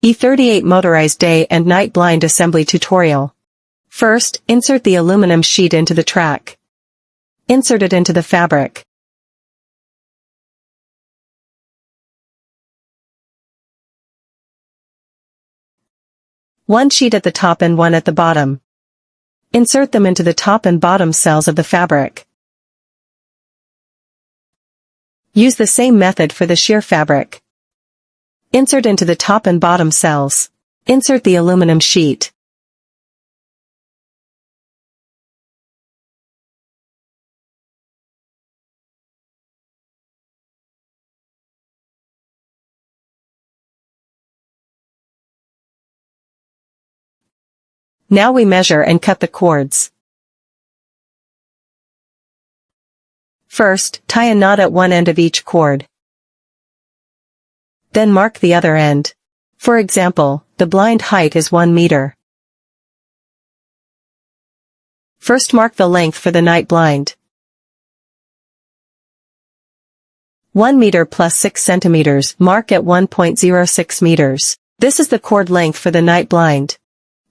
E38 motorized day and night blind assembly tutorial. First, insert the aluminum sheet into the track. Insert it into the fabric. One sheet at the top and one at the bottom. Insert them into the top and bottom cells of the fabric. Use the same method for the sheer fabric. Insert into the top and bottom cells. Insert the aluminum sheet. Now we measure and cut the cords. First, tie a knot at one end of each cord. Then mark the other end. For example, the blind height is 1 meter. First mark the length for the night blind. 1 meter plus 6 centimeters, mark at 1.06 meters. This is the cord length for the night blind.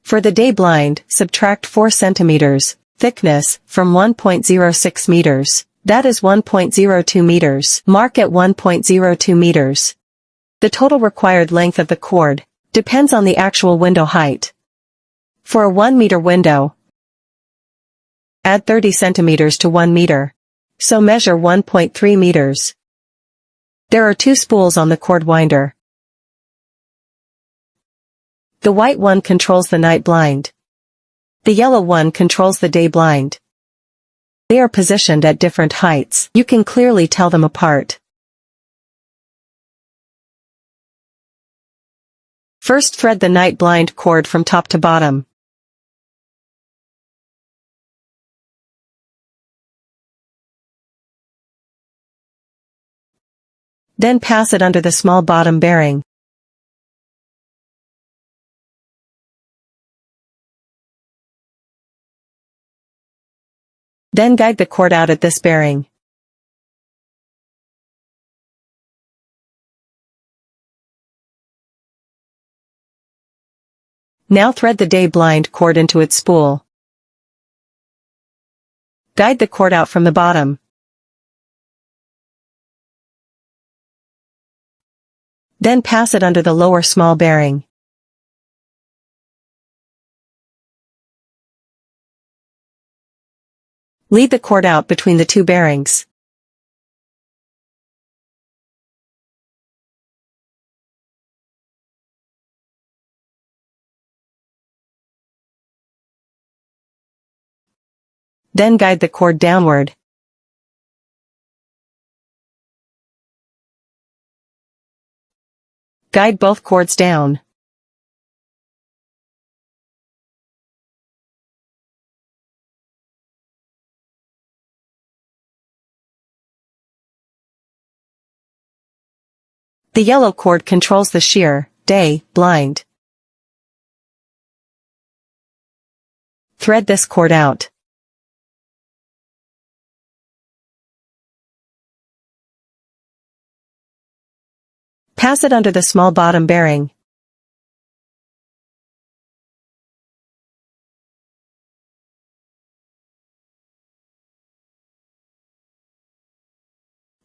For the day blind, subtract 4 centimeters, thickness, from 1.06 meters. That is 1.02 meters. Mark at 1.02 meters. The total required length of the cord depends on the actual window height. For a 1 meter window, add 30 centimeters to 1 meter. So measure 1.3 meters. There are 2 spools on the cord winder. The white one controls the night blind. The yellow one controls the day blind. They are positioned at different heights. You can clearly tell them apart. First thread the night blind cord from top to bottom. Then pass it under the small bottom bearing. Then guide the cord out at this bearing. Now thread the day blind cord into its spool. Guide the cord out from the bottom. Then pass it under the lower small bearing. Lead the cord out between the 2 bearings. Then guide the cord downward. Guide both cords down. The yellow cord controls the sheer, day, blind. Thread this cord out. Pass it under the small bottom bearing.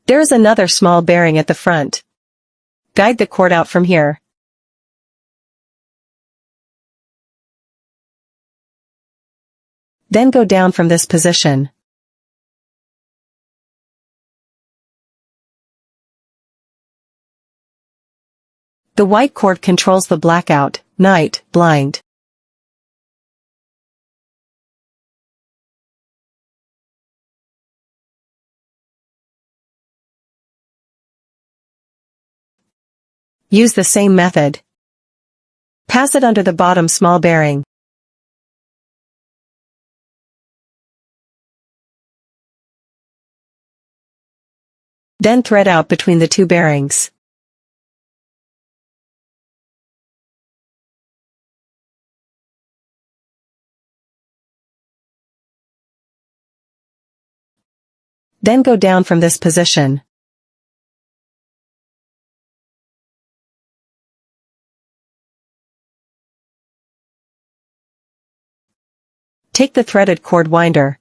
There is another small bearing at the front. Guide the cord out from here. Then go down from this position. The white cord controls the blackout, night, blind. Use the same method. Pass it under the bottom small bearing. Then thread out between the 2 bearings. Then go down from this position. Take the threaded cord winder.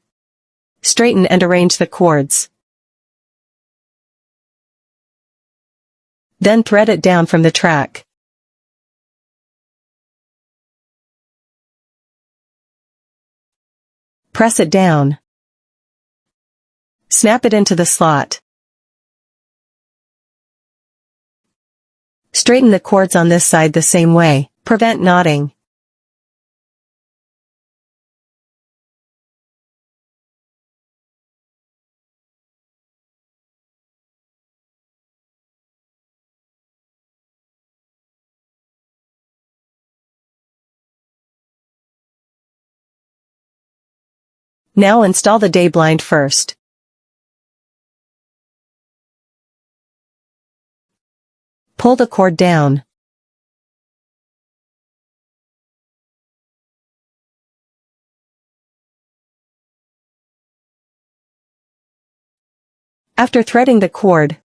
Straighten and arrange the cords. Then thread it down from the track. Press it down. Snap it into the slot. Straighten the cords on this side the same way. Prevent knotting. Now install the day blind first. Pull the cord down. After threading the cord,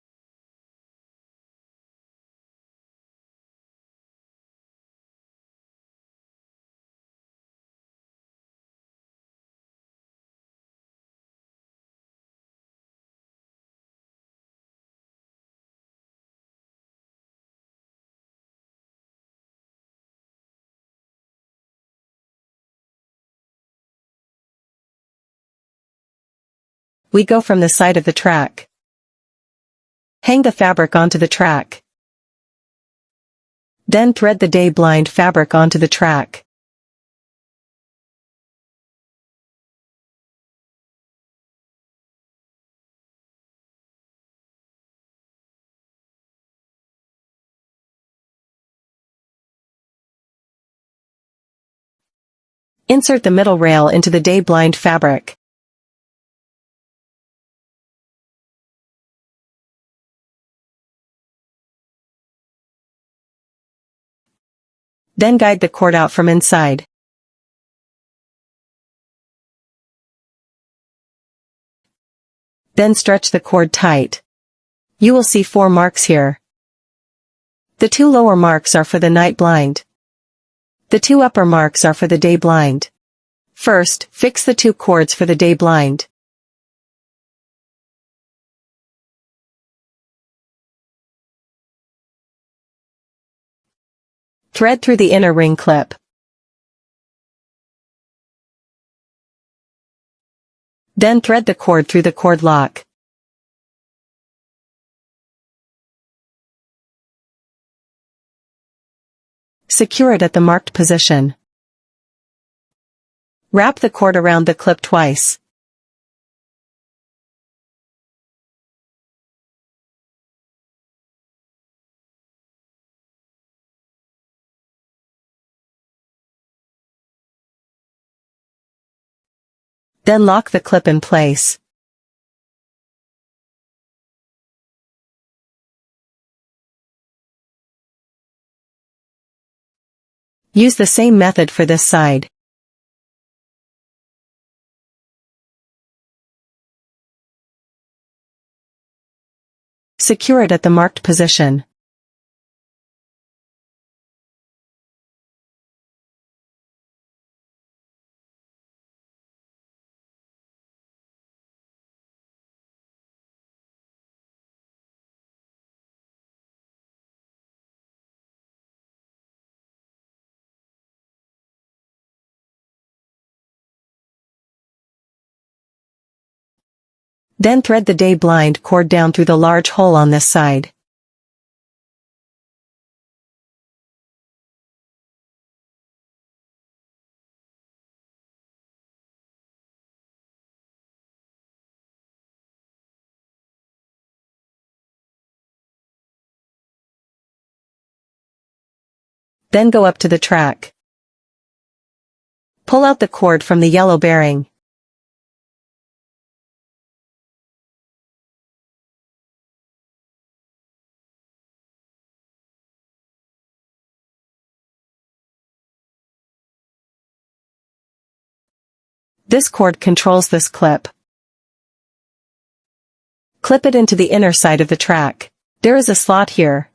we go from the side of the track. Hang the fabric onto the track. Then thread the day blind fabric onto the track. Insert the middle rail into the day blind fabric. Then guide the cord out from inside. Then stretch the cord tight. You will see 4 marks here. The 2 lower marks are for the night blind. The 2 upper marks are for the day blind. First, fix the 2 cords for the day blind. Thread through the inner ring clip. Then thread the cord through the cord lock. Secure it at the marked position. Wrap the cord around the clip twice. Then lock the clip in place. Use the same method for this side. Secure it at the marked position. Then thread the day blind cord down through the large hole on this side. Then go up to the track. Pull out the cord from the yellow bearing. This cord controls this clip. Clip it into the inner side of the track. There is a slot here.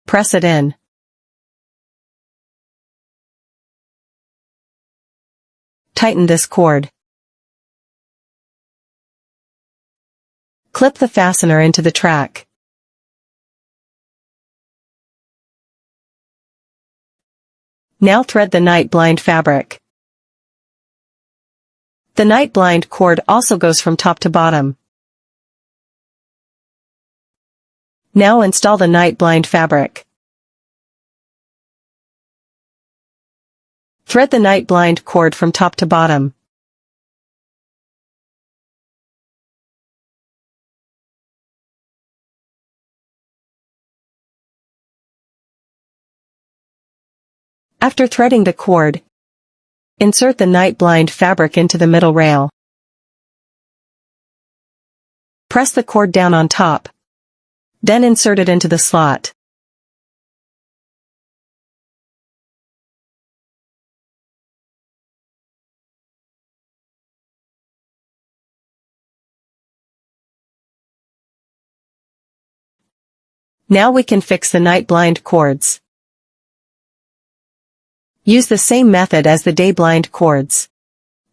Press it in. Tighten this cord. Clip the fastener into the track. Now thread the night blind fabric. The night blind cord also goes from top to bottom. Now install the night blind fabric. Thread the night blind cord from top to bottom. After threading the cord, insert the night blind fabric into the middle rail. Press the cord down on top. Then insert it into the slot. Now we can fix the night blind cords. Use the same method as the day blind cords.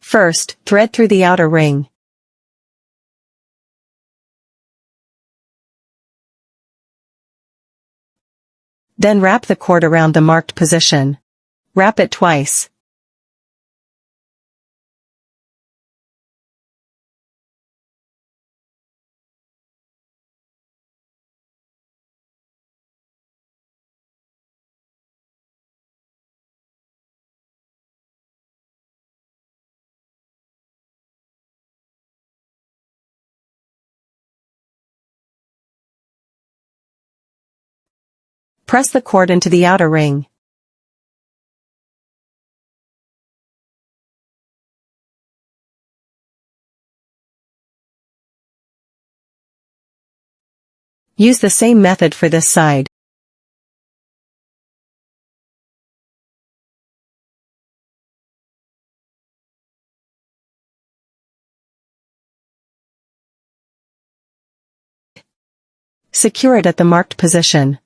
First, thread through the outer ring. Then wrap the cord around the marked position. Wrap it twice. Press the cord into the outer ring. Use the same method for this side. Secure it at the marked position.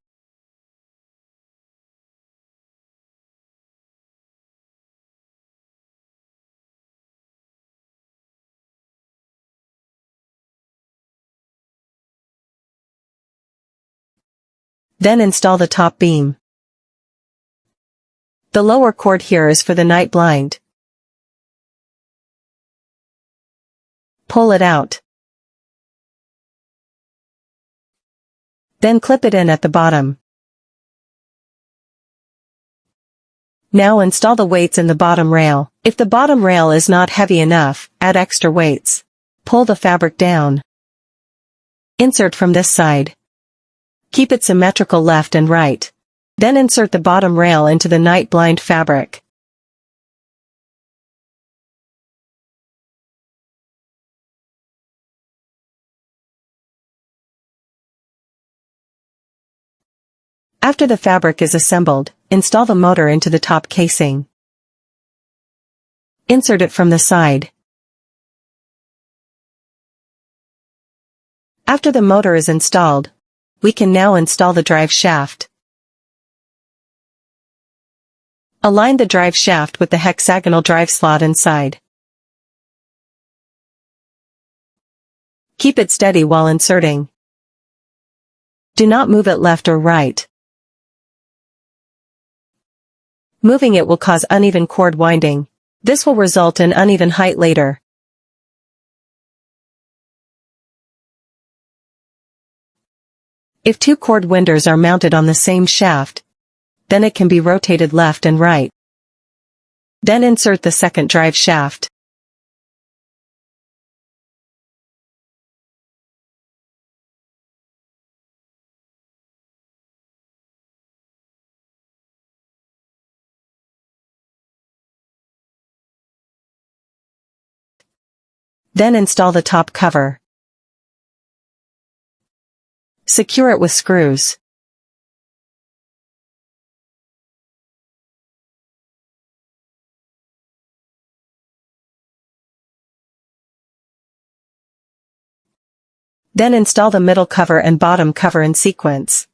Then install the top beam. The lower cord here is for the night blind. Pull it out. Then clip it in at the bottom. Now install the weights in the bottom rail. If the bottom rail is not heavy enough, add extra weights. Pull the fabric down. Insert from this side. Keep it symmetrical left and right. Then insert the bottom rail into the night blind fabric. After the fabric is assembled, install the motor into the top casing. Insert it from the side. After the motor is installed, we can now install the drive shaft. Align the drive shaft with the hexagonal drive slot inside. Keep it steady while inserting. Do not move it left or right. Moving it will cause uneven cord winding. This will result in uneven height later. If two cord winders are mounted on the same shaft, then it can be rotated left and right. Then insert the second drive shaft. Then install the top cover. Secure it with screws. Then install the middle cover and bottom cover in sequence.